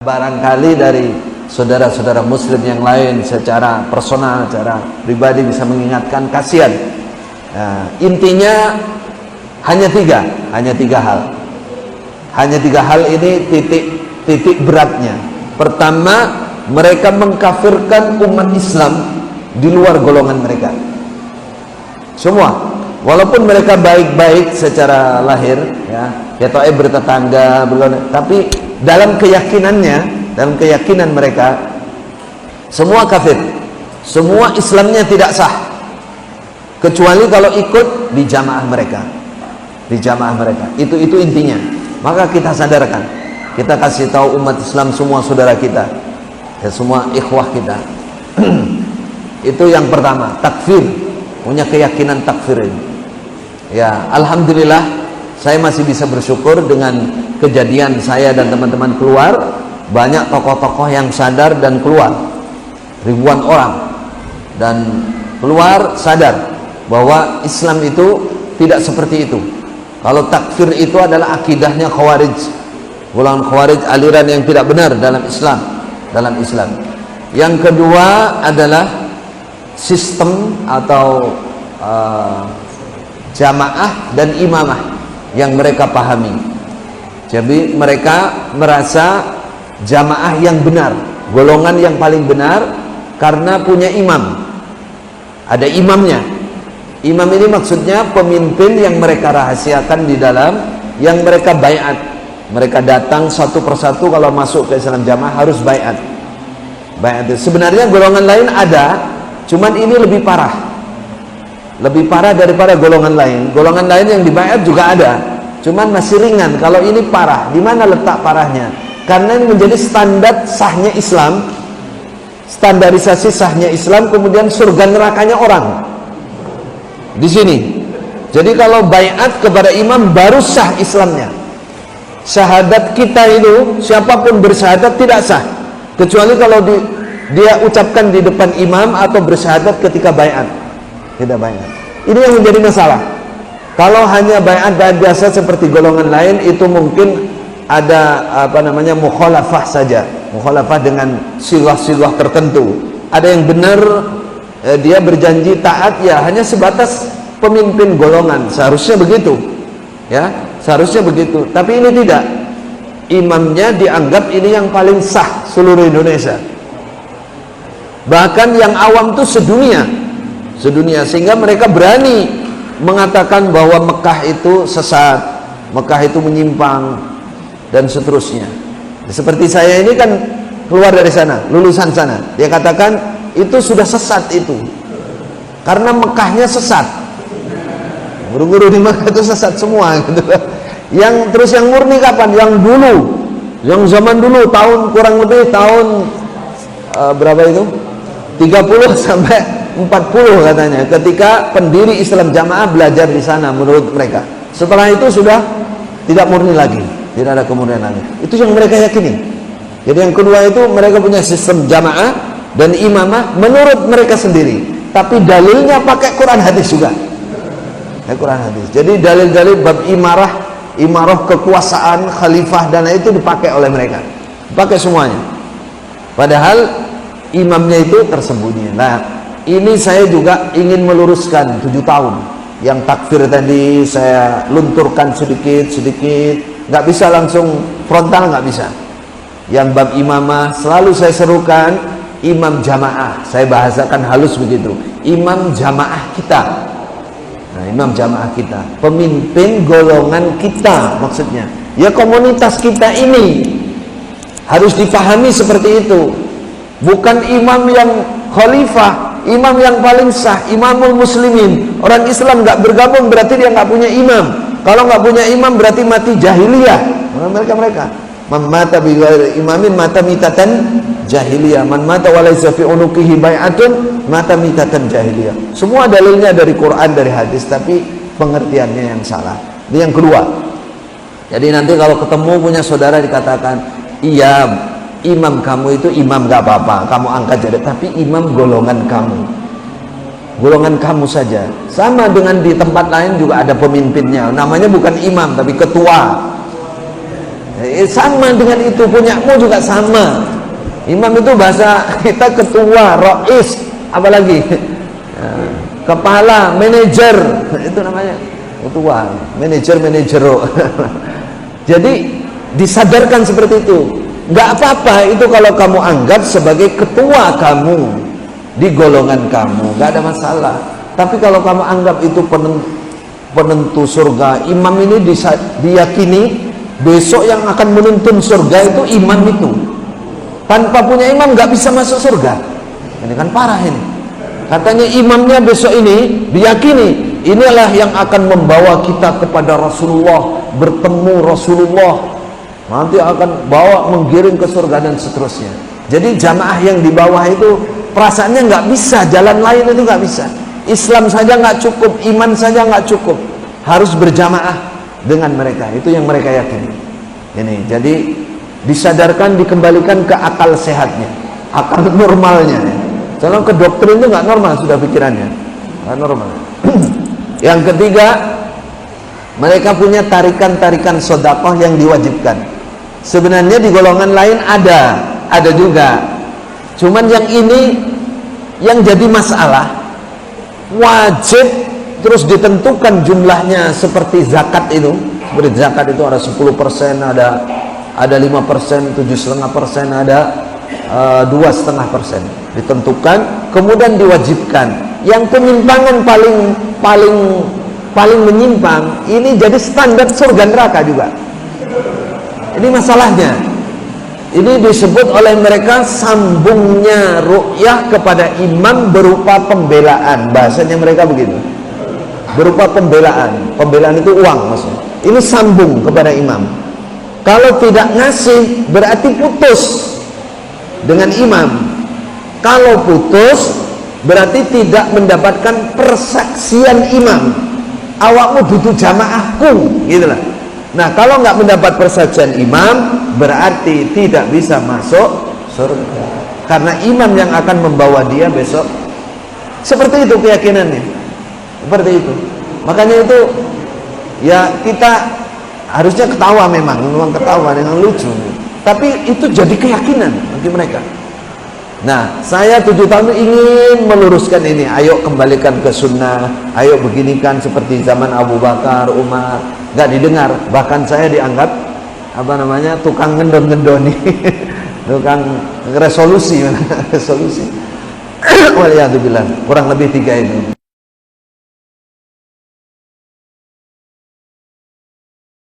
Barangkali dari saudara-saudara muslim yang lain secara personal, secara pribadi bisa mengingatkan, kasihan. Intinya hanya tiga hal. Hanya tiga hal ini titik beratnya. Pertama, mereka mengkafirkan umat Islam di luar golongan mereka. Semua, walaupun mereka baik-baik secara lahir, ya taib bertetangga, tapi dalam keyakinan mereka semua kafir, semua Islamnya tidak sah, kecuali kalau ikut di jamaah mereka, Itu intinya. Maka kita sadarkan, kita kasih tahu umat Islam semua saudara kita, ya semua ikhwah kita. Itu yang pertama, takfir, punya keyakinan takfir ini. Ya, alhamdulillah saya masih bisa bersyukur dengan kejadian saya dan teman-teman keluar, banyak tokoh-tokoh yang sadar dan keluar, ribuan orang, dan keluar sadar bahwa Islam itu tidak seperti itu. Kalau takfir itu adalah akidahnya Khawarij, golongan Khawarij, aliran yang tidak benar dalam Islam. Yang kedua adalah sistem atau jamaah dan imamah yang mereka pahami. Jadi mereka merasa jamaah yang benar, golongan yang paling benar karena punya imam, ada imamnya. Imam ini maksudnya pemimpin yang mereka rahasiakan di dalam, yang mereka baiat. Mereka datang satu persatu, kalau masuk ke Islam jamaah harus baiat. Baiat itu sebenarnya golongan lain ada, cuman ini lebih parah daripada golongan lain. Golongan lain yang dibaiat juga ada, cuman masih ringan. Kalau ini parah. Di mana letak parahnya? Karena ini menjadi standar sahnya Islam, standarisasi sahnya Islam, kemudian surga nerakanya orang di sini. Jadi kalau baiat kepada imam baru sah Islamnya. Syahadat kita itu, siapapun bersyahadat tidak sah kecuali kalau dia ucapkan di depan imam atau bersyahadat ketika baiat. Tidak baiat. Ini yang menjadi masalah. Kalau hanya baiat biasa seperti golongan lain, itu mungkin ada mukhalafah saja, mukhalafah dengan silah-silah tertentu. Ada yang benar, dia berjanji taat, ya hanya sebatas pemimpin golongan, seharusnya begitu, ya seharusnya begitu. Tapi ini tidak, imamnya dianggap ini yang paling sah seluruh Indonesia, bahkan yang awam tuh sedunia, sehingga mereka berani mengatakan bahwa Mekah itu sesat, Mekah itu menyimpang, dan seterusnya. Seperti saya ini kan keluar dari sana, lulusan sana, dia katakan itu sudah sesat itu, karena Mekahnya sesat, guru-guru di Mekah itu sesat semua gitu. Yang murni kapan? Yang dulu, yang zaman dulu, tahun kurang lebih tahun berapa itu? 30 sampai 40 katanya, ketika pendiri Islam Jamaah belajar di sana menurut mereka. Setelah itu sudah tidak murni lagi, tidak ada kemurnian lagi. Itu yang mereka yakini. Jadi yang kedua itu mereka punya sistem jamaah dan imamah menurut mereka sendiri, tapi dalilnya pakai Quran hadis juga, Quran hadis. Jadi dalil-dalil bab imarah kekuasaan khalifah dan itu dipakai oleh mereka, dipakai semuanya, padahal imamnya itu tersembunyi. Nah, ini saya juga ingin meluruskan 7 tahun yang takfir tadi saya lunturkan sedikit, nggak bisa langsung frontal, nggak bisa. Yang bab imamah selalu saya serukan, imam jamaah, saya bahasakan halus begitu, imam jamaah kita. Nah, imam jamaah kita, pemimpin golongan kita, maksudnya ya komunitas kita ini harus dipahami seperti itu. Bukan imam yang khalifah, imam yang paling sah, imamul muslimin. Orang Islam nggak bergabung berarti dia nggak punya imam. Kalau nggak punya imam berarti mati jahiliyah. Mereka man mata bi ghairi imamin mata mitatan jahiliyah, man mata wa laysa fi unuqihi bai'atun mata mitatan jahiliyah. Semua dalilnya dari Quran, dari hadis, tapi pengertiannya yang salah. Ini yang kedua. Jadi nanti kalau ketemu punya saudara dikatakan, iya imam kamu itu imam gak apa-apa, kamu angkat jadi, tapi imam golongan kamu saja. Sama dengan di tempat lain juga ada pemimpinnya, namanya bukan imam tapi ketua. Sama dengan itu, punyamu juga sama. Imam itu bahasa kita ketua, rois, apalagi kepala, manajer, itu namanya ketua, manajero. Jadi disadarkan seperti itu. Nggak apa-apa itu kalau kamu anggap sebagai ketua kamu di golongan kamu, nggak ada masalah. Tapi kalau kamu anggap itu penentu surga, imam ini diyakini besok yang akan menuntun surga itu imam itu. Tanpa punya imam nggak bisa masuk surga. Ini kan parah ini. Katanya imamnya besok ini diyakini inilah yang akan membawa kita kepada Rasulullah, bertemu Rasulullah, nanti akan bawa menggiring ke surga dan seterusnya. Jadi jamaah yang di bawah itu perasaannya nggak bisa, jalan lain itu nggak bisa. Islam saja nggak cukup, iman saja nggak cukup, harus berjamaah dengan mereka. Itu yang mereka yakini. Ini jadi disadarkan, dikembalikan ke akal sehatnya, akal normalnya. Soalnya ke doktrin itu nggak normal sudah pikirannya, nggak normal. Yang ketiga, mereka punya tarikan-tarikan sedekah yang diwajibkan. Sebenarnya di golongan lain ada juga. Cuman yang ini yang jadi masalah, wajib terus ditentukan jumlahnya seperti zakat itu. Seperti zakat itu ada 10%, ada 5%, 7,5%, ada 2,5%. Ditentukan, kemudian diwajibkan. Yang penyimpangan paling menyimpang ini jadi standar surga neraka juga. Ini masalahnya. Ini disebut oleh mereka sambungnya ru'yah kepada imam berupa pembelaan. Bahasanya mereka begitu, berupa pembelaan. Pembelaan itu uang maksudnya. Ini sambung kepada imam. Kalau tidak ngasih berarti putus dengan imam. Kalau putus berarti tidak mendapatkan persaksian imam. Awakmu butuh jamaahku, gitulah. Nah, kalau nggak mendapat persaksian imam berarti tidak bisa masuk surga, karena imam yang akan membawa dia besok. Seperti itu keyakinannya, seperti itu. Makanya itu ya kita harusnya ketawa, memang ketawa dengan lucu, tapi itu jadi keyakinan bagi mereka. Nah, saya 7 tahun ingin meluruskan ini. Ayo kembalikan ke sunnah, ayo beginikan seperti zaman Abu Bakar, Umar. Nggak didengar, bahkan saya dianggap tukang ngendon-ngendoni, tukang resolusi. Waliyadzubillah, kurang lebih 3 itu.